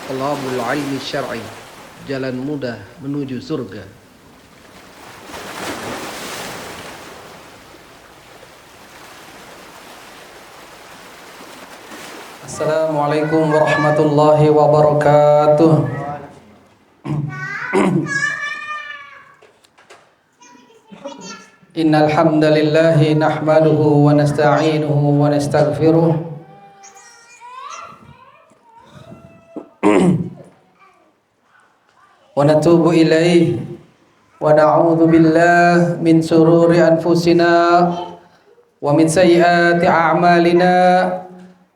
Talabul ilmi syar'i, jalan mudah menuju surga. Assalamualaikum warahmatullahi wabarakatuh. Innal hamdalillah nahmaduhu wa nasta'inuhu wa nastaghfiruh wa natubu ilaihi wa na'udzu billahi min shururi anfusina wa min sayyiati a'malina.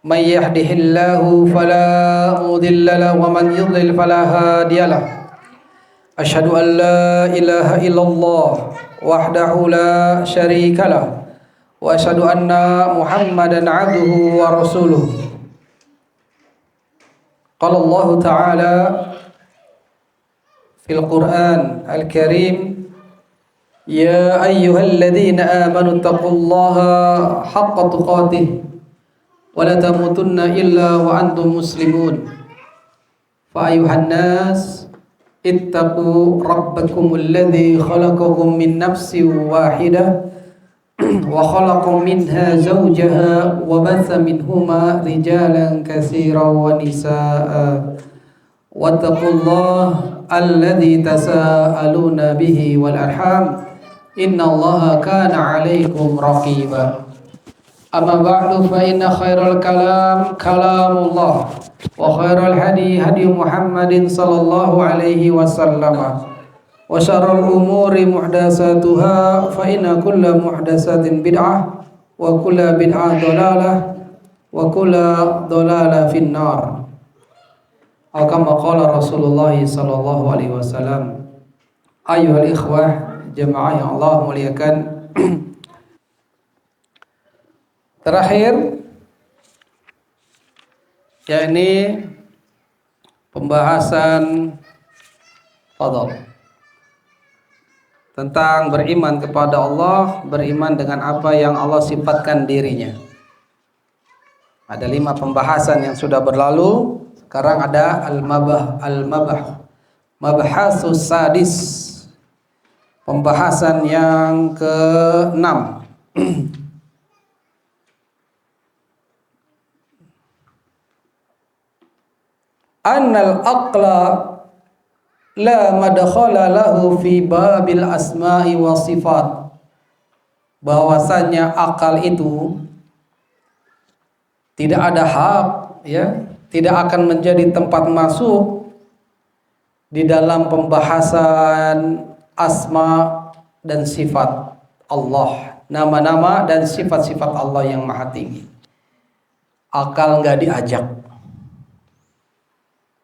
May yahdihillahu fala mudilla lahu wa man yudlil fala hadiyalah. Asyhadu an la ilaha illallah wahdahu la syarikalah wa asyhadu anna Muhammadan abduhu wa rasuluh. Qala Allah Ta'ala fil Qur'an al-Karim, ya ayyuhalladzina amanu taqullaha haqqa tuqatih wa la tamutunna illa wa antum muslimun. Fa ayyuhan nas ittaqu rabbakumul ladzi khalaqakum min nafsin wahidah wa khalaqa minha zawjaha wa batha minhuma rijalan katsiran wa nisaa'a wattaqullaha alladzi tasaaluna bihi wal arham innallaha kana 'alaikum raqiba. Amma ba'du fa inna khairal kalam kalamullah wa khairal hadi hadi Muhammadin sallallahu alaihi wasallam wa syarrul umuri muhdatsatuha fa inna kulla muhdatsatin bid'ah wa kulla bid'ah dhalalah wa kulla dhalalah finnar. Kama qala Rasulullah sallallahu alaihi wasallam. Ayyuhal ikhwah, jamaah yang Allah muliakan. Terakhir, yakni pembahasan tentang beriman kepada Allah, beriman dengan apa yang Allah sifatkan dirinya. Ada 5 pembahasan yang sudah berlalu. Sekarang ada mabahasus sadis, pembahasan yang ke-6. Annal aqla la madkhala lahu fi babil asma'i wa sifat. Bahwasanya akal itu tidak ada hak, ya, tidak akan menjadi tempat masuk di dalam pembahasan asma dan sifat Allah, nama-nama dan sifat-sifat Allah yang maha tinggi. Akal nggak diajak.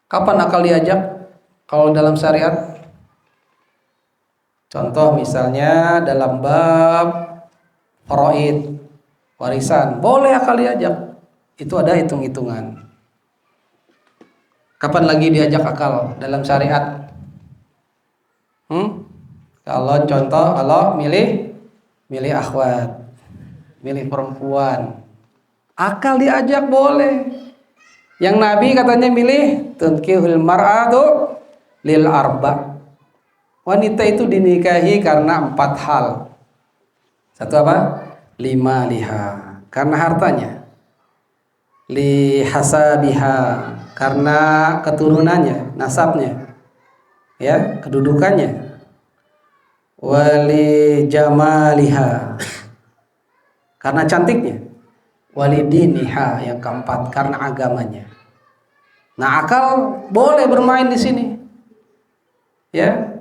Kapan akal diajak? Kalau dalam syariat, contoh misalnya dalam bab faraid, warisan, boleh akal diajak. Itu ada hitung-hitungan. Kapan lagi diajak akal dalam syariat? Kalau contoh, kalau milih akhwat, milih perempuan, akal diajak boleh. Yang Nabi katanya milih tunkihul mar'atu lil arba. Wanita itu dinikahi karena 4 hal. Satu apa? Lima liha, karena hartanya. Li hasabiha, karena keturunannya, nasabnya, ya, kedudukannya. Wali jamaliha, karena cantiknya. Walidiniha, yang keempat, karena agamanya. Nah, akal boleh bermain di sini, ya.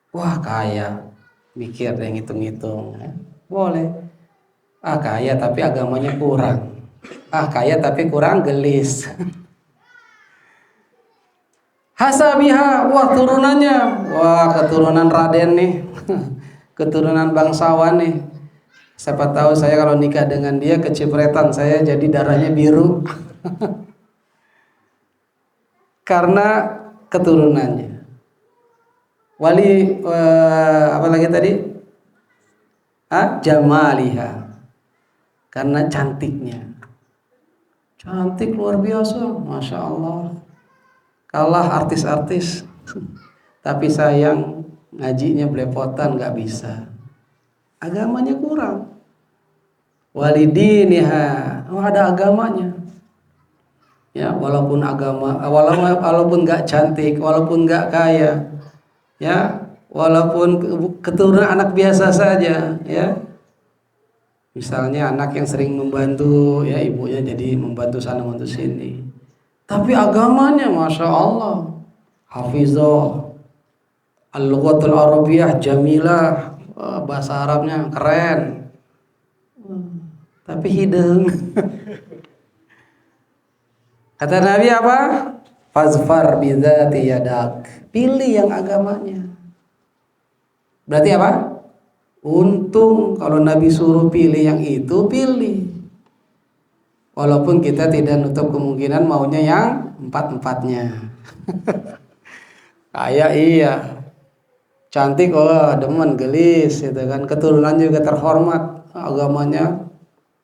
Wah, kaya, mikir yang hitung-hitung, ya. Boleh. Ah, kaya tapi agamanya kurang. Ah, kaya tapi kurang gelis. Hasabiha, wah turunannya, wah keturunan Raden nih, keturunan bangsawan nih. Siapa tahu saya kalau nikah dengan dia kecipretan, saya jadi darahnya biru. Karena keturunannya. Apa lagi tadi? Jamaliha, karena cantiknya. Cantik luar biasa, Masya Allah. kalah artis-artis. Tapi sayang ngajinya belepotan, nggak bisa. Agamanya kurang. Walidiniha, ada agamanya. Ya, walaupun walaupun nggak cantik, walaupun nggak kaya, ya, walaupun keturunan anak biasa saja, ya. Misalnya anak yang sering membantu, ya ibunya jadi membantu sana membantu sini. Tapi agamanya, masya Allah, hafizah, al-lughatul arabiyah jamilah, bahasa Arabnya keren. Tapi hidung. Kata Nabi apa? Fazfar bidzati yadak. Pilih yang agamanya. Berarti apa? Untung kalau Nabi suruh pilih yang itu, pilih. Walaupun kita tidak nutup kemungkinan maunya yang empat-empatnya. Kayak iya. Cantik, oh demen, gelis gitu kan. Keturunan juga terhormat. Agamanya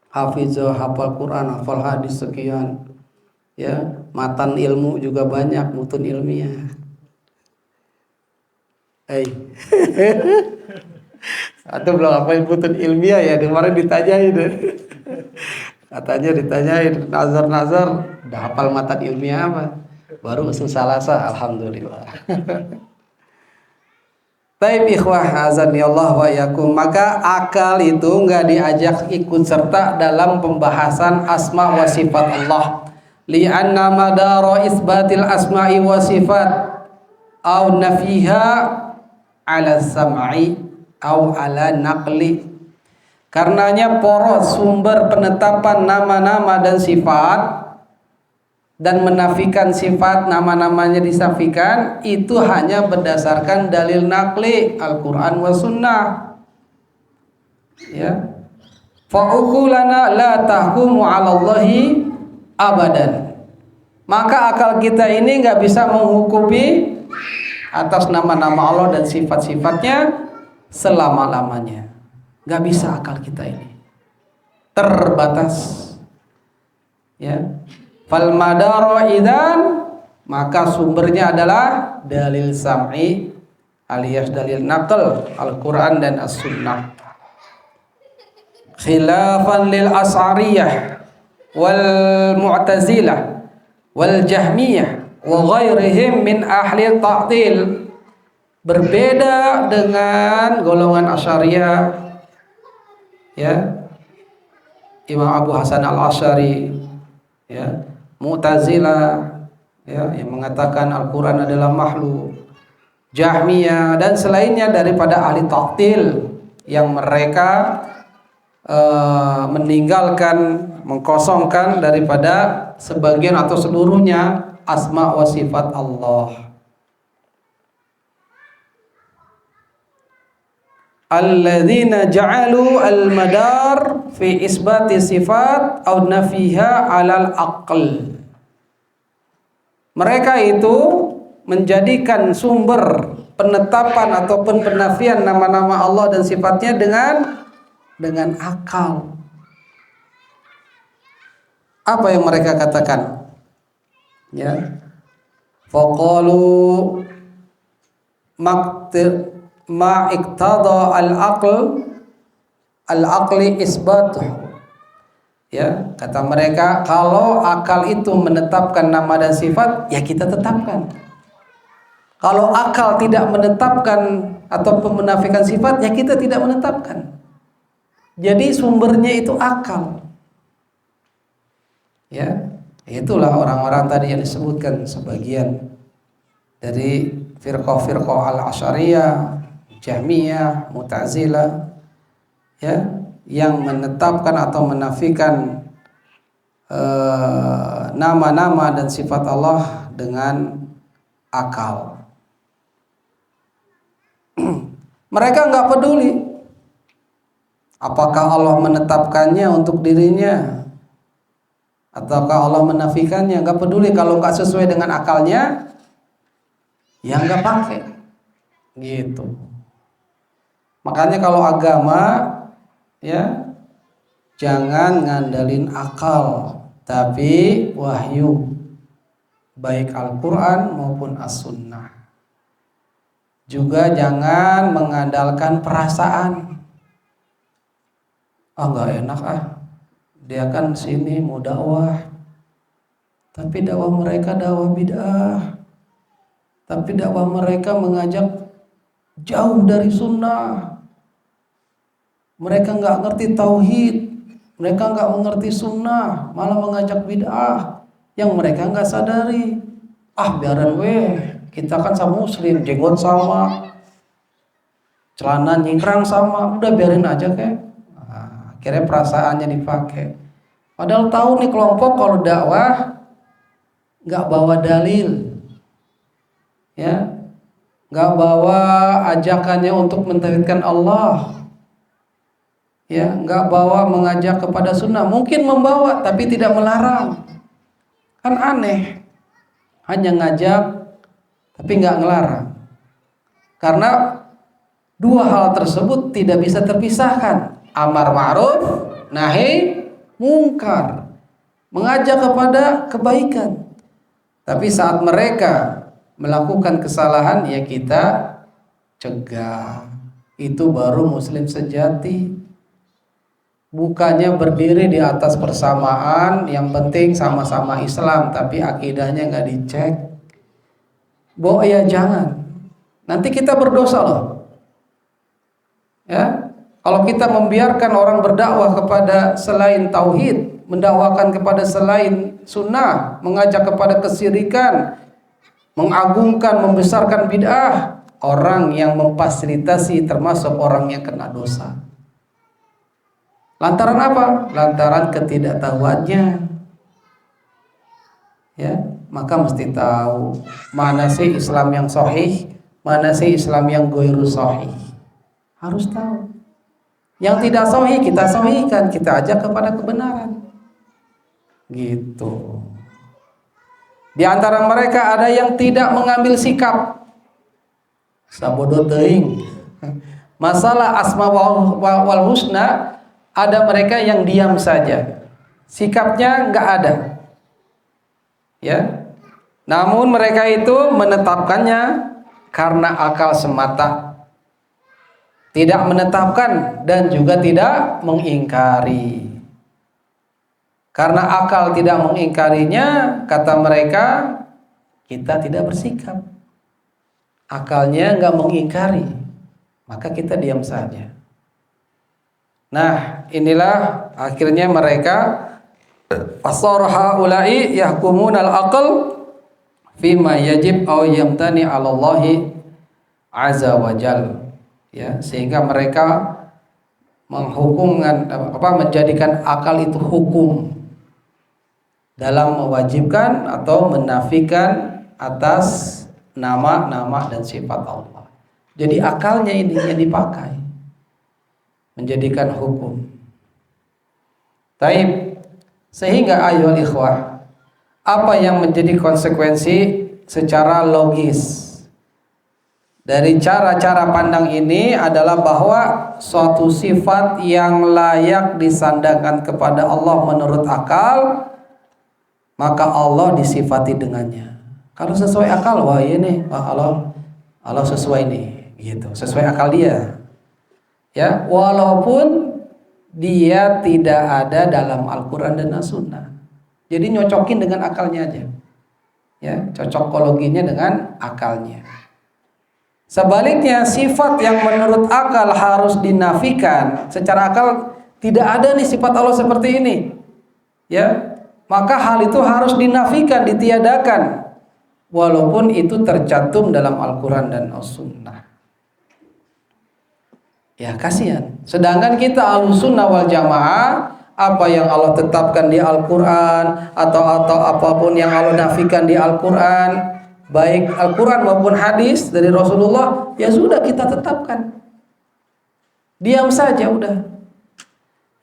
hafizah, hafal Quran, hafal hadis sekian. Ya, matan ilmu juga banyak, mutun ilmiah. Atau belum apa mutun ilmiah ya, kemarin ditanyain. Katanya ditanyain, nazar, udah hafal matan ilmiah apa? Baru usul salasa, alhamdulillah. Baik ikhwah azani Allah wa yakum, maka akal itu enggak diajak ikut serta dalam pembahasan asma wa sifat Allah. Li'anna madara isbatil asma'i wa sifat au nafiha ala sam'i au ala naqli. Karenanya poros sumber penetapan nama-nama dan sifat dan menafikan sifat nama-namanya disafikan itu hanya berdasarkan dalil naqli Al-Quran wa sunnah. Ya. Fa'ukulana la tahkumu 'ala Allahi abadan. Maka akal kita ini nggak bisa menghukumi atas nama-nama Allah dan sifat-sifatnya selama-lamanya. Nggak bisa akal kita ini, terbatas. Ya, fal madaro idan, maka sumbernya adalah dalil sam'i alias dalil naql Al-Quran dan As-Sunnah. Khilafan lil as'ariyah wal mu'tazilah wal jahmiyah wa ghairihim min ahli ta'til. Berbeda dengan golongan Asy'ariyah, ya, Imam Abu Hasan Al-Asy'ari, ya, Mu'tazilah, ya, yang mengatakan Al-Quran adalah makhluk, Jahmiyah dan selainnya daripada ahli ta'til yang mereka meninggalkan, mengkosongkan daripada sebagian atau seluruhnya asma wa sifat Allah. Alladzina ja'alu al-madar fi isbati sifat aw nafiha 'alal aql. Mereka itu menjadikan sumber penetapan ataupun penafian nama-nama Allah dan sifatnya dengan akal. Apa yang mereka katakan? Ya. Faqalu ma iqtada al-aqli isbatuh. Ya, kata mereka, kalau akal itu menetapkan nama dan sifat, ya kita tetapkan. Kalau akal tidak menetapkan atau menafikan sifat, ya kita tidak menetapkan. Jadi sumbernya itu akal. Ya, itulah orang-orang tadi yang disebutkan sebagian dari firqah-firqah al-Asy'ariyah, Jahmiyah, Mu'tazilah, ya, yang menetapkan atau menafikan nama-nama dan sifat Allah dengan akal. Mereka nggak peduli apakah Allah menetapkannya untuk dirinya ataukah Allah menafikannya, nggak peduli. Kalau nggak sesuai dengan akalnya, ya nggak pakai, gitu. Makanya kalau agama, ya, jangan ngandalin akal, tapi wahyu. baik Al-Quran maupun As-Sunnah. Juga jangan mengandalkan perasaan. Nggak enak dia kan sini mau dakwah, tapi dakwah mereka dakwah bid'ah, tapi dakwah mereka mengajak jauh dari sunnah. Mereka nggak ngerti tauhid, mereka nggak mengerti sunnah, malah mengajak bid'ah yang mereka nggak sadari. Biaran kita kan sama muslim, jenggot sama, celana nyingkrang sama, udah biarin aja kayak. Akhirnya perasaannya dipakai. Padahal tahu nih kelompok kalau dakwah nggak bawa dalil, ya, nggak bawa ajakannya untuk mentauhidkan Allah, ya, nggak bawa mengajak kepada sunnah. Mungkin membawa tapi tidak melarang. Kan aneh, hanya ngajak tapi nggak ngelarang. Karena dua hal tersebut tidak bisa terpisahkan. Amar ma'ruf, nahi mungkar, mengajak kepada kebaikan. Tapi saat mereka melakukan kesalahan, ya kita cegah. Itu baru muslim sejati. Bukannya berdiri di atas persamaan, yang penting sama-sama Islam, tapi akidahnya nggak dicek. Ya jangan. Nanti kita berdosa loh. Ya, kalau kita membiarkan orang berdakwah kepada selain tauhid, mendakwakan kepada selain sunnah, mengajak kepada kesyirikan, mengagungkan, membesarkan bid'ah, orang yang memfasilitasi termasuk orang yang kena dosa. Lantaran apa? Lantaran ketidaktahuannya. Ya, maka mesti tahu mana sih Islam yang sahih, mana sih Islam yang ghairu sahih. Harus tahu. Yang tidak sahih kita sahihkan, kita ajak kepada kebenaran. Gitu. Di antara mereka ada yang tidak mengambil sikap. Sabodo teuing. Masalah asma wal husna, ada mereka yang diam saja. Sikapnya enggak ada. Ya. Namun mereka itu menetapkannya karena akal semata. Tidak menetapkan dan juga tidak mengingkari. Karena akal tidak mengingkarinya, kata mereka, kita tidak bersikap. Akalnya enggak mengingkari, maka kita diam saja. Nah, inilah akhirnya mereka fasara haula'i yahkumunal aql fima yajib aw yamtani 'ala Allah azza wa jalla. Ya, sehingga mereka menghukumkan menjadikan akal itu hukum dalam mewajibkan atau menafikan atas nama-nama dan sifat Allah. Jadi akalnya ini yang dipakai menjadikan hukum. Taib, sehingga ayyuhal ikhwah, apa yang menjadi konsekuensi secara logis dari cara-cara pandang ini adalah bahwa suatu sifat yang layak disandangkan kepada Allah menurut akal, maka Allah disifati dengannya. Kalau sesuai akal, wah ini, Allah sesuai nih, gitu, sesuai akal dia. Ya, walaupun dia tidak ada dalam Al-Quran dan As-Sunnah. Jadi nyocokin dengan akalnya aja. Ya, cocokologinya dengan akalnya. Sebaliknya, sifat yang menurut akal harus dinafikan. Secara akal tidak ada nih sifat Allah seperti ini. Ya, maka hal itu harus dinafikan, ditiadakan. Walaupun itu tercantum dalam Al-Quran dan As-Sunnah. Ya, kasihan. Sedangkan kita Ahlussunnah wal Jamaah, apa yang Allah tetapkan di Al-Quran atau apapun yang Allah nafikan di Al-Quran, baik Al-Quran maupun hadis dari Rasulullah, ya sudah kita tetapkan. Diam saja udah.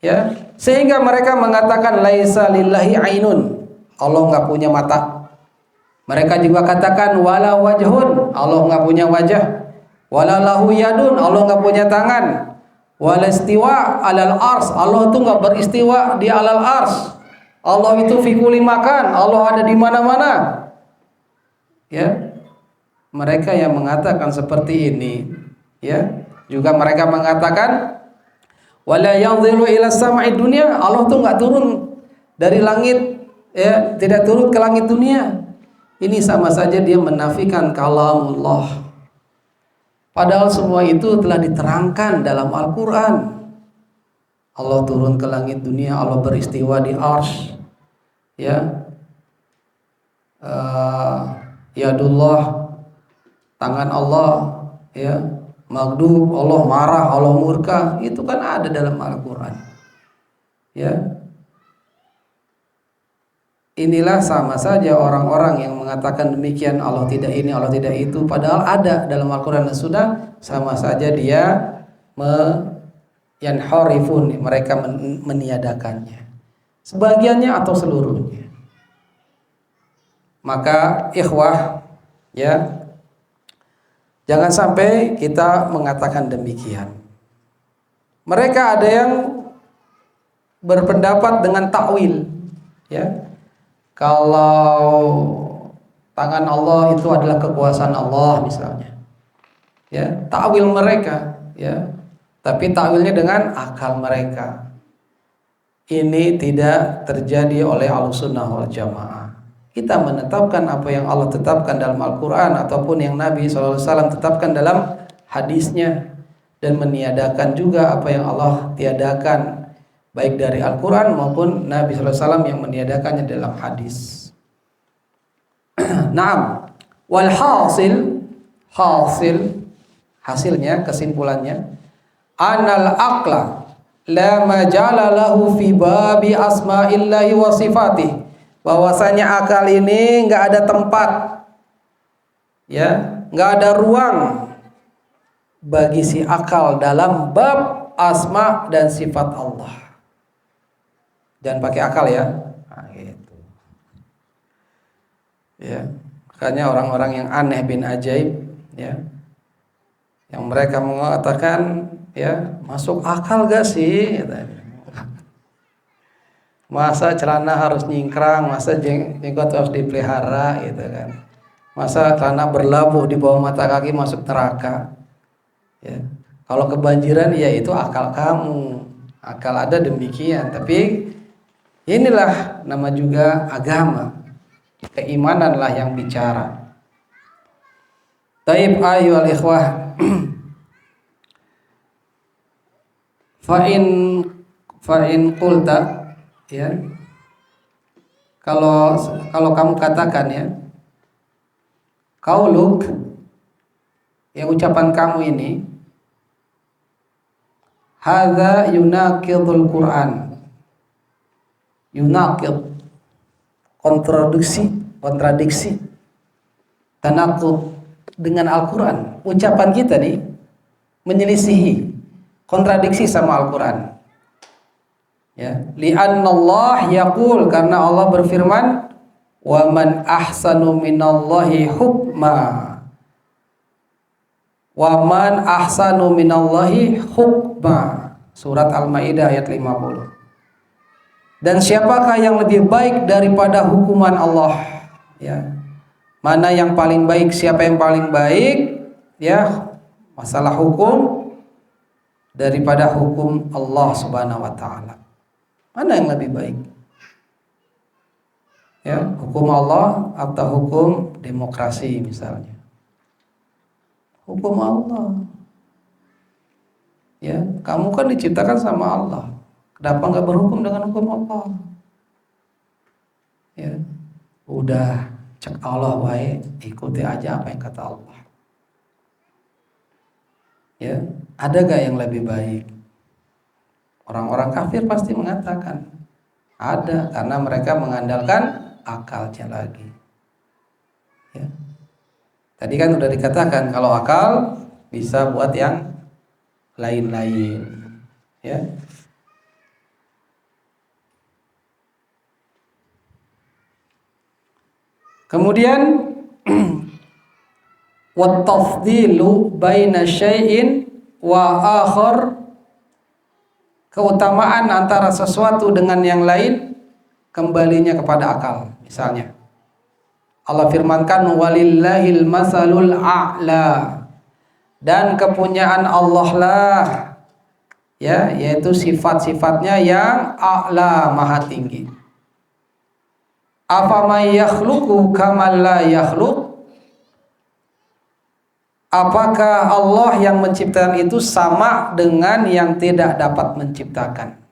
Ya, sehingga mereka mengatakan laisa lillahi ainun, Allah enggak punya mata. Mereka juga katakan wala wajhun, Allah enggak punya wajah. Wala lahu yadun, Allah enggak punya tangan. Wala istiwa alal ars, Allah itu enggak beristiwa di alal ars. Allah itu fi kulli makan, Allah ada di mana-mana. ya, mereka yang mengatakan seperti ini, ya, juga mereka mengatakan wala yanzilu ila samai dunia, Allah tuh nggak turun dari langit, ya, tidak turun ke langit dunia. Ini sama saja dia menafikan kalamullah. Padahal semua itu telah diterangkan dalam Al-Quran. Allah turun ke langit dunia, Allah beristiwa di arsy, ya, yadullah, tangan Allah, ya, maghdub, Allah marah, Allah murka, itu kan ada dalam Al-Quran, ya. Inilah sama saja orang-orang yang mengatakan demikian, Allah tidak ini, Allah tidak itu, padahal ada dalam Al-Quran dan Sunnah, sama saja dia yanharifun, mereka meniadakannya, sebagiannya atau seluruhnya. Maka ikhwah, ya, jangan sampai kita mengatakan demikian. Mereka ada yang berpendapat dengan takwil, ya. Kalau tangan Allah itu adalah kekuasaan Allah misalnya, ya, takwil mereka, ya. Tapi takwilnya dengan akal mereka. Ini tidak terjadi oleh Ahlussunnah wal Jamaah. Kita menetapkan apa yang Allah tetapkan dalam Al-Quran ataupun yang Nabi SAW tetapkan dalam hadisnya, dan meniadakan juga apa yang Allah tiadakan, baik dari Al-Quran maupun Nabi SAW yang meniadakannya dalam hadis. Naam, wal hasilnya, kesimpulannya, anal aqla la majala lahu fi babi asma'illahi wa sifatih, bahwasanya akal ini nggak ada tempat, ya, nggak ada ruang bagi si akal dalam bab asma dan sifat Allah. Jangan pakai akal, ya. Nah, gitu. Ya, makanya orang-orang yang aneh bin ajaib, ya, yang mereka mengatakan, ya, masuk akal gak sih? Masa celana harus nyingkrang, masa jenggot harus dipelihara, gitu kan? Masa celana berlabuh di bawah mata kaki masuk neraka? Ya, kalau kebanjiran, ya itu akal kamu, akal ada demikian. Tapi inilah nama juga agama, keimananlah yang bicara. Taib ayyuhal ikhwah, fa'in qulta, ya, kalau kamu katakan, ya, qauluk, ya, ucapan kamu ini, hadza yunaqidul Quran, yunaqid, kontradiksi, tanaqud dengan Al-Quran. Ucapan kita nih menyelisihi, kontradiksi sama Al-Quran, ya. Li'annallah yaqul, karena Allah berfirman, wa man ahsanu minallahi hukma, wa man ahsanu minallahi hukma, surat Al-Maidah ayat 50. Dan siapakah yang lebih baik daripada hukuman Allah, ya. Mana yang paling baik, siapa yang paling baik, ya, masalah hukum daripada hukum Allah Subhanahu wa taala. Mana yang lebih baik? Ya, hukum Allah atau hukum demokrasi misalnya? Hukum Allah. Ya, kamu kan diciptakan sama Allah. Kenapa nggak berhukum dengan hukum Allah? Ya, udah cek Allah baik, ikuti aja apa yang kata Allah. Ya, ada gak yang lebih baik? Orang-orang kafir pasti mengatakan ada, karena mereka mengandalkan akalnya lagi. Ya. Tadi kan udah dikatakan kalau akal bisa buat yang lain-lain, ya. Kemudian wa tafdilu baina syai'in wa akhar, keutamaan antara sesuatu dengan yang lain kembalinya kepada akal. Misalnya, Allah firmankan walillahil masalul a'la, dan kepunyaan Allah lah, ya, yaitu sifat-sifatnya yang a'la, maha tinggi. Afaman yakhluqu kaman la yakhluq, apakah Allah yang menciptakan itu sama dengan yang tidak dapat menciptakan?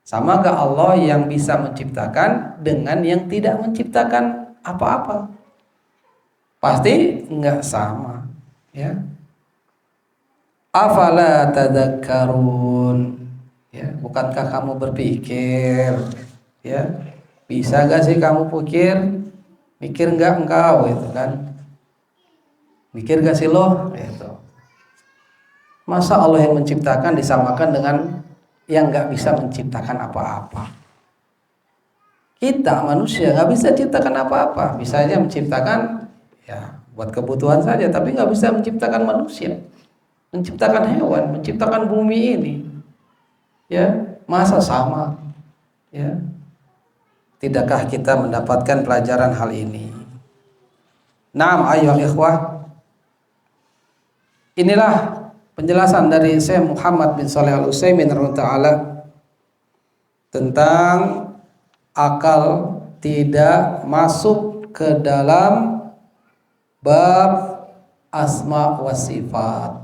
Sama gak Allah yang bisa menciptakan dengan yang tidak menciptakan apa-apa? Pasti enggak sama, ya. Afala tadakkarun, ya, bukankah kamu berpikir, ya? Bisa gak sih kamu mikir enggak engkau, itu kan? Mikir gak sih lo? Itu. Masa Allah yang menciptakan disamakan dengan yang nggak bisa menciptakan apa-apa? Kita manusia nggak bisa ciptakan apa-apa, bisa aja menciptakan ya buat kebutuhan saja, tapi nggak bisa menciptakan manusia, menciptakan hewan, menciptakan bumi ini, ya masa sama, ya. Tidakkah kita mendapatkan pelajaran hal ini? Naam ayyuhal ikhwah, inilah penjelasan dari Syekh Muhammad bin Shalih Al-Utsaimin rahimahullah tentang akal tidak masuk ke dalam bab asma wa sifat.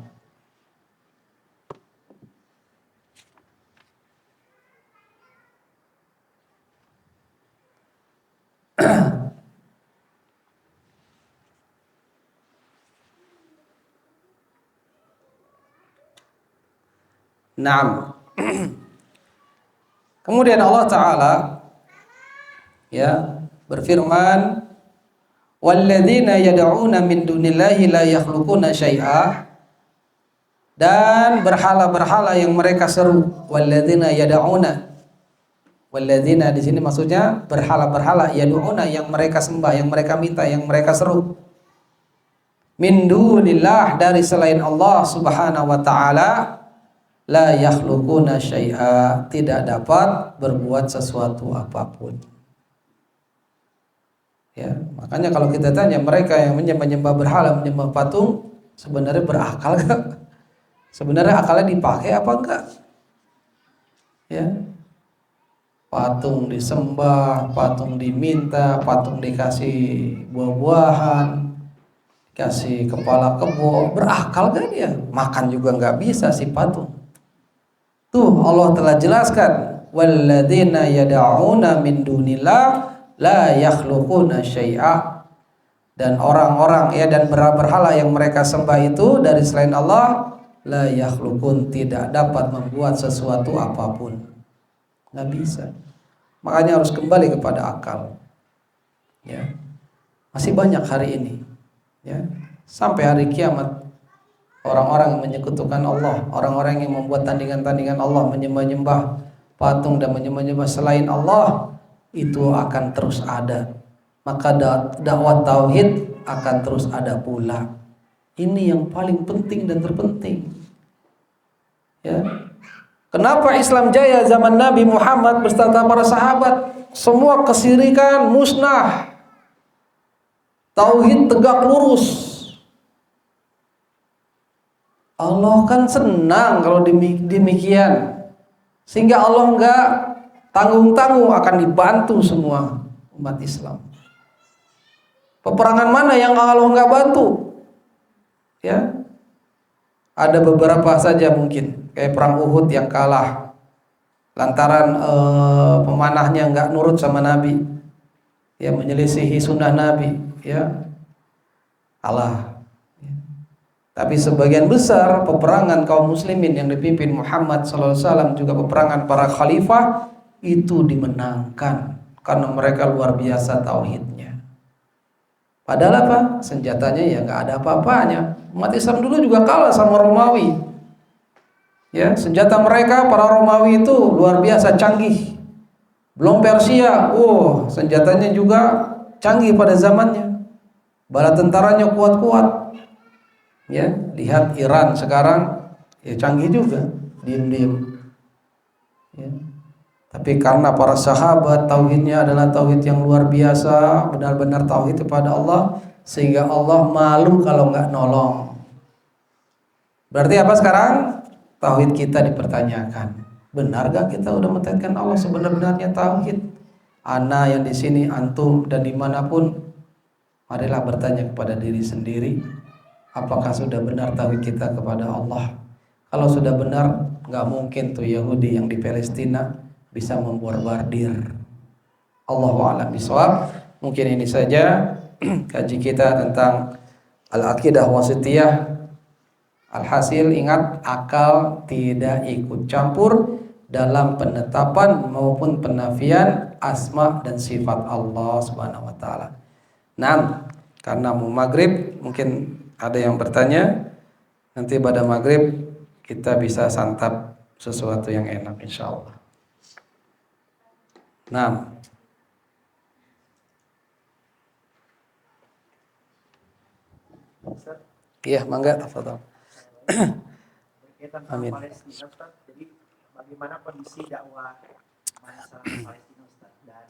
Naam. Kemudian Allah Ta'ala, ya, berfirman, walladzina yad'una min dunillahi la yakhluquna syai'a, dan berhala-berhala yang mereka seru. Walladzina yad'una, walladzina di sini maksudnya berhala-berhala, yad'una yang mereka sembah, yang mereka minta, yang mereka seru. Min dunillah, dari selain Allah Subhanahu wa Ta'ala, la yakhluquna syai'a, tidak dapat berbuat sesuatu apapun. Ya, makanya kalau kita tanya mereka yang menyembah berhala, menyembah patung, sebenarnya berakal enggak? Sebenarnya akalnya dipakai apa enggak? Ya. Patung disembah, patung diminta, patung dikasih buah-buahan, dikasih kepala kebo, berakal gak dia? Makan juga enggak bisa si patung. Tuh Allah telah jelaskan, walladzina yad'una min dunillah la yakhluquna syai'a, dan orang-orang, ya, dan berhala yang mereka sembah itu dari selain Allah, la yakhluqun, tidak dapat membuat sesuatu apapun, nggak bisa. Makanya harus kembali kepada akal, ya. Masih banyak hari ini, ya, sampai hari kiamat, orang-orang yang menyekutukan Allah, orang-orang yang membuat tandingan-tandingan Allah, menyembah-nyembah patung dan menyembah-nyembah selain Allah, itu akan terus ada. Maka dakwah tauhid akan terus ada pula. Ini yang paling penting dan terpenting, ya. Kenapa Islam jaya zaman Nabi Muhammad beserta para sahabat? Semua kesyirikan musnah, tauhid tegak lurus. Allah kan senang kalau demikian, sehingga Allah enggak tanggung-tanggung akan dibantu semua umat Islam. Peperangan mana yang Allah enggak bantu? Ya, ada beberapa saja mungkin, kayak perang Uhud yang kalah lantaran pemanahnya enggak nurut sama Nabi, ya, menyelisihi sunnah Nabi, ya, kalah. Tapi sebagian besar peperangan kaum muslimin yang dipimpin Muhammad SAW, juga peperangan para khalifah, itu dimenangkan karena mereka luar biasa tauhidnya. Padahal apa? Senjatanya ya nggak ada apa-apanya. Umat Islam dulu juga kalah sama Romawi. Ya, senjata mereka para Romawi itu luar biasa canggih. Belum Persia, senjatanya juga canggih pada zamannya. Bala tentaranya kuat-kuat. Ya, lihat Iran sekarang, ya canggih juga, diem-diem. Ya. Tapi karena para sahabat tauhidnya adalah tauhid yang luar biasa, benar-benar tauhid kepada Allah, sehingga Allah malu kalau nggak nolong. Berarti apa sekarang? Tauhid kita dipertanyakan. Benar gak kita udah mentauhidkan Allah sebenar-benarnya tauhid? Ana yang di sini, antum dan dimanapun, marilah bertanya kepada diri sendiri, apakah sudah benar tauhid kita kepada Allah? Kalau sudah benar, nggak mungkin tuh Yahudi yang di Palestina bisa memborbardir. Allahu a'lam bishawab. Mungkin ini saja kaji kita tentang al-aqidah wasitiyah. Alhasil ingat, akal tidak ikut campur dalam penetapan maupun penafian asma dan sifat Allah Subhanahu wa taala. Nah, karena mau maghrib, mungkin ada yang bertanya. Nanti pada maghrib kita bisa santap sesuatu yang enak insyaallah. Nah, iya, mangga, tafadhol. Berkaitan Amin. Palestina, Ustaz. Jadi bagaimana kondisi dakwah bangsa Palestina, Ustaz? Dan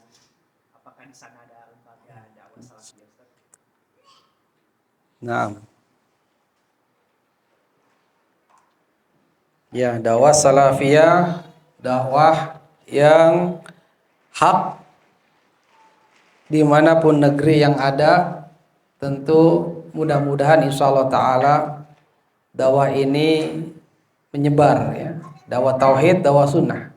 apakah di sana ada lembaga dakwah salafiyah, Ustaz? Nah, ya, dakwah salafiyah, dakwah yang hak dimanapun negeri yang ada, tentu mudah-mudahan insya Allah Ta'ala dakwah ini menyebar ya. Dakwah tauhid, dakwah sunnah.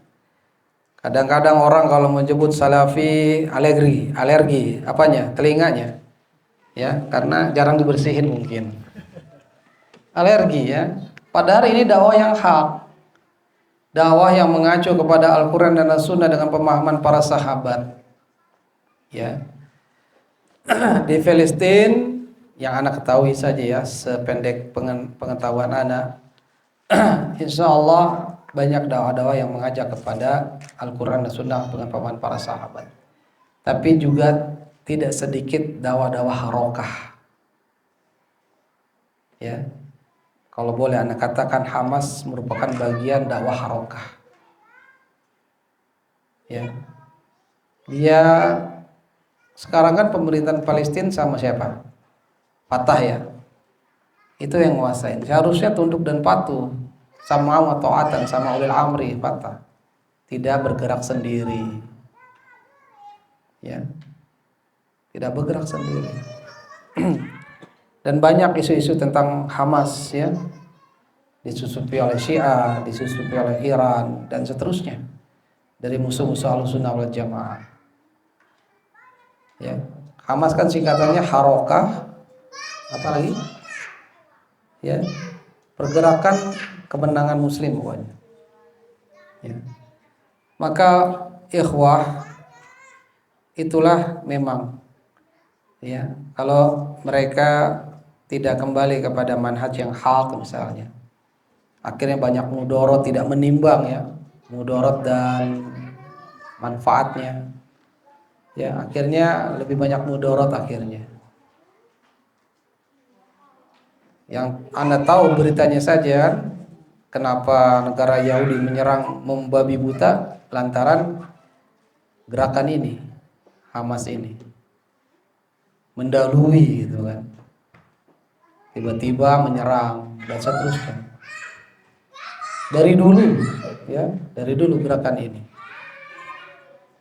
Kadang-kadang orang kalau menyebut salafi alergi, apanya? Telinganya. Ya, karena jarang dibersihin mungkin. Alergi ya. Padahal ini dakwah yang hak. Dakwah yang mengacu kepada Al-Quran dan As-Sunnah dengan pemahaman para sahabat. Ya. Di Palestina yang anak ketahui saja ya, sependek pengetahuan anak, insya Allah banyak dakwah-dakwah yang mengajak kepada Al-Quran dan Sunnah dengan pemahaman para sahabat. Tapi juga tidak sedikit dakwah-dakwah harokah. Ya, kalau boleh anak katakan Hamas merupakan bagian dakwah harokah. Ya, dia sekarang kan pemerintahan Palestina sama siapa? Fatah ya, itu yang menguasai. Seharusnya tunduk dan patuh, sama wa ta'atan sama ulil amri Fatah, tidak bergerak sendiri. Ya, tidak bergerak sendiri. Dan banyak isu-isu tentang Hamas ya, disusupi oleh Syiah, disusupi oleh Iran dan seterusnya dari musuh-musuh Ahlussunnah wal Jamaah. Ya, Hamas kan singkatannya Harokah, apa lagi? Ya, pergerakan kemenangan Muslim pokoknya. Ya. Maka ikhwah, itulah memang ya, kalau mereka tidak kembali kepada manhaj yang hak misalnya, akhirnya banyak mudorot tidak menimbang ya, mudorot dan manfaatnya. Ya, akhirnya lebih banyak mudorot akhirnya. Yang Anda tahu beritanya saja, kenapa negara Yahudi menyerang membabi buta lantaran gerakan ini, Hamas ini mendahului gitu kan, tiba-tiba menyerang dan seterusnya. Dari dulu ya, dari dulu gerakan ini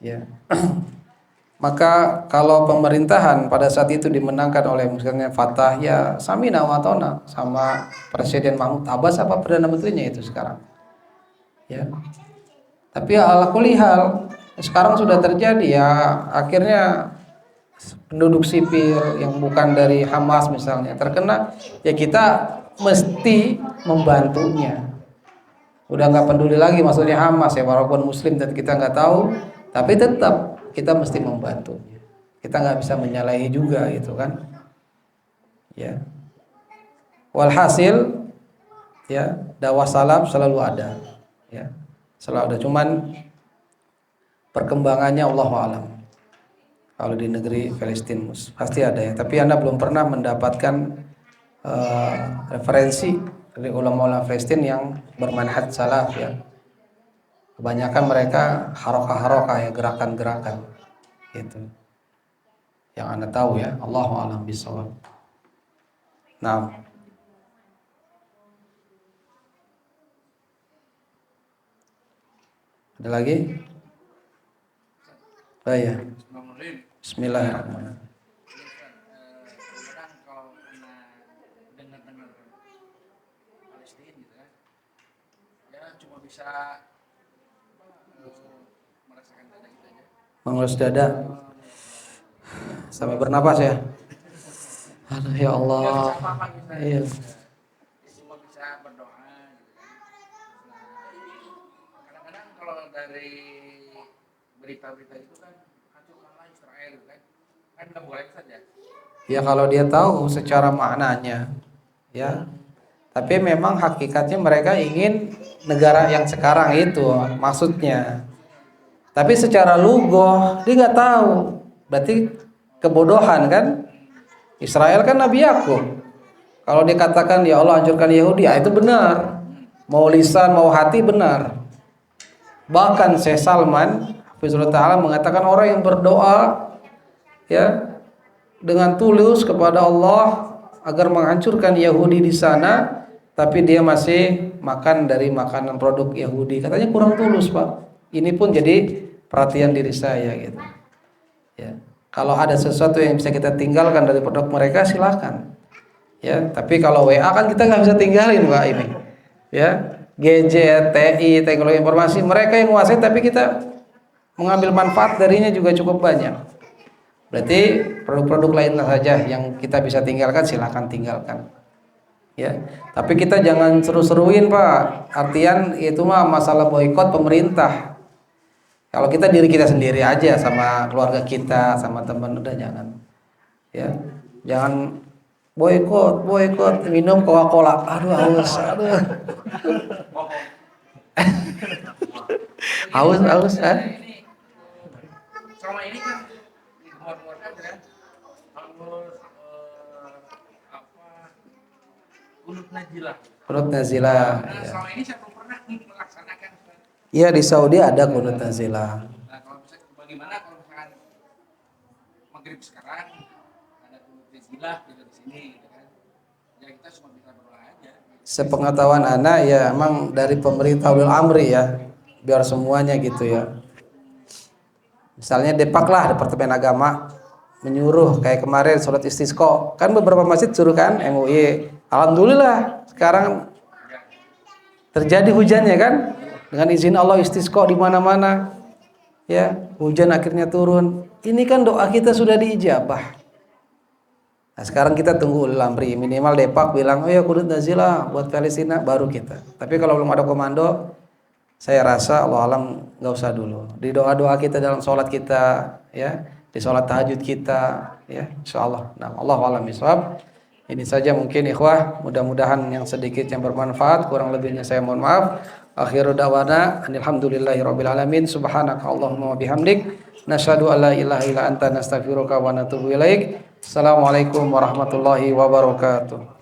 ya. Maka kalau pemerintahan pada saat itu dimenangkan oleh misalnya Fatah, ya samina wa ta'na, sama Presiden Mahmud Abbas apa Perdana Menterinya itu sekarang. Ya. Tapi ala kulli hal sekarang sudah terjadi ya, akhirnya penduduk sipil yang bukan dari Hamas misalnya terkena, ya kita mesti membantunya. Udah nggak peduli lagi maksudnya Hamas ya, walaupun Muslim dan kita nggak tahu, tapi tetap kita mesti membantunya. Kita nggak bisa menyalahi juga gitu kan. Ya. Walhasil ya, dakwah salaf selalu ada. Ya. Selalu ada, cuman perkembangannya Allahu a'lam. Kalau di negeri Palestina pasti ada ya, tapi Anda belum pernah mendapatkan referensi dari ulama-ulama Palestina yang bermanhaj salaf ya. Kebanyakan mereka harokah-harokah ya, gerakan-gerakan gitu. Yang Anda tahu ya, Allahu a'lam bishawab. Nah, ada lagi? Oh ya. Bismillahirrahmanirrahim. Kadang kalau dengar Palestina gitu kan, ya cuma bisa merasakan dada kita aja. Mengelus dada sampai bernapas ya. Aduh ya Allah. Iya. Cuma bisa berdoa gitu kan. Nah, kadang-kadang kalau dari berita-berita itu kan hancurkanlah Israel gitu kan nggak boleh saja. Ya kalau dia tahu secara maknanya, ya. Tapi memang hakikatnya mereka ingin negara yang sekarang itu maksudnya. Tapi secara lugoh dia nggak tahu. Berarti kebodohan kan? Israel kan Nabi Yakub. Kalau dikatakan ya Allah hancurkan Yahudi, ya itu benar. Mau lisan mau hati benar. Bahkan Syekh Salman Hafizullah Ta'ala mengatakan orang yang berdoa ya dengan tulus kepada Allah agar menghancurkan Yahudi di sana, tapi dia masih makan dari makanan produk Yahudi, katanya kurang tulus Pak. Ini pun jadi perhatian diri saya gitu. Ya, kalau ada sesuatu yang bisa kita tinggalkan dari produk mereka silakan. Ya, tapi kalau WA kan kita nggak bisa tinggalin Pak ini. Ya, gadget, TI, teknologi informasi mereka yang menguasai, tapi kita mengambil manfaat darinya juga cukup banyak. Berarti produk-produk lain saja yang kita bisa tinggalkan silakan tinggalkan. Ya, tapi kita jangan seru-seruin Pak. Artian itu mah masalah boikot pemerintah. Kalau kita diri kita sendiri aja sama keluarga kita, sama teman udah jangan. Ya. Jangan boikot minum Coca-Cola. Aduh haus, aduh. haus. Selama ini kan digembar-gemborkan kan harus kunut nazilah. Kunut nazilah. Nah, selama ini saya belum pernah melaksanakan. Iya di Saudi ada kunut nazilah. Nah, kalau misalnya bagaimana kalau misalkan maghrib sekarang ada kunut nazilah gitu di sini gitu kan. Ya kita cuma bisa berdoa aja. Sepengetahuan anak ya emang dari pemerintah ulil amri ya, biar semuanya gitu ya. Misalnya Depak lah, Departemen Agama menyuruh kayak kemarin sholat istisqa, kan beberapa masjid suruh kan MUI. Alhamdulillah sekarang terjadi hujannya kan, dengan izin Allah istisqa di mana-mana. Ya, hujan akhirnya turun. Ini kan doa kita sudah diijabah. Nah, sekarang kita tunggu ulil amri, minimal Depak bilang, "Oh ya kunut nazilah buat Palestina," baru kita. Tapi kalau belum ada komando, saya rasa Allah alam nggak usah dulu. Di doa-doa kita dalam sholat kita, ya, di sholat tahajud kita, ya, insyaallah. Nah, Allah alam bisawab. Ini saja mungkin ikhwah, mudah-mudahan yang sedikit yang bermanfaat, kurang lebihnya saya mohon maaf. Akhiru da'wana alhamdulillahirabbil alamin. Subhanaka Allahumma wa bihamdik, nasyhadu an la ilaha illa anta nastaghfiruka wa natubu ilaik. Assalamualaikum warahmatullahi wabarakatuh.